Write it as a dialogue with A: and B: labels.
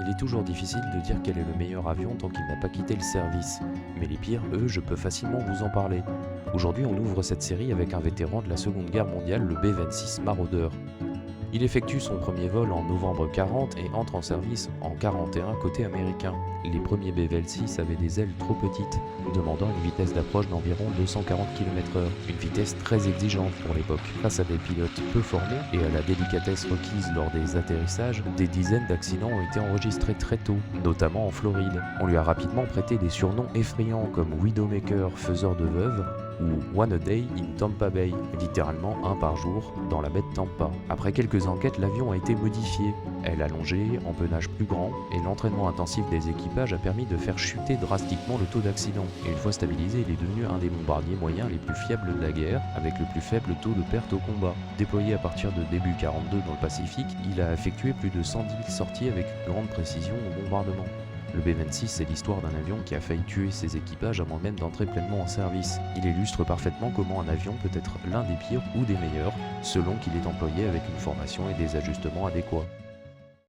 A: Il est toujours difficile de dire quel est le meilleur avion tant qu'il n'a pas quitté le service. Mais les pires, eux, je peux facilement vous en parler. Aujourd'hui, on ouvre cette série avec un vétéran de la Seconde Guerre mondiale, le B-26 Marauder. Il effectue son premier vol en novembre 40 et entre en service en 41 côté américain. Les premiers B-26 avaient des ailes trop petites, demandant une vitesse d'approche d'environ 240 km/h, une vitesse très exigeante pour l'époque. Face à des pilotes peu formés et à la délicatesse requise lors des atterrissages, des dizaines d'accidents ont été enregistrés très tôt, notamment en Floride. On lui a rapidement prêté des surnoms effrayants comme Widowmaker, faiseur de veuves, ou One a Day in Tampa Bay, littéralement un par jour, dans la baie de Tampa. Après quelques enquêtes, l'avion a été modifié, aile allongée, empennage plus grand, et l'entraînement intensif des équipages a permis de faire chuter drastiquement le taux d'accident. Et une fois stabilisé, il est devenu un des bombardiers moyens les plus fiables de la guerre, avec le plus faible taux de perte au combat. Déployé à partir de début 42 dans le Pacifique, il a effectué plus de 110 000 sorties avec une grande précision au bombardement. Le B-26 c'est l'histoire d'un avion qui a failli tuer ses équipages avant même d'entrer pleinement en service. Il illustre parfaitement comment un avion peut être l'un des pires ou des meilleurs, selon qu'il est employé avec une formation et des ajustements adéquats.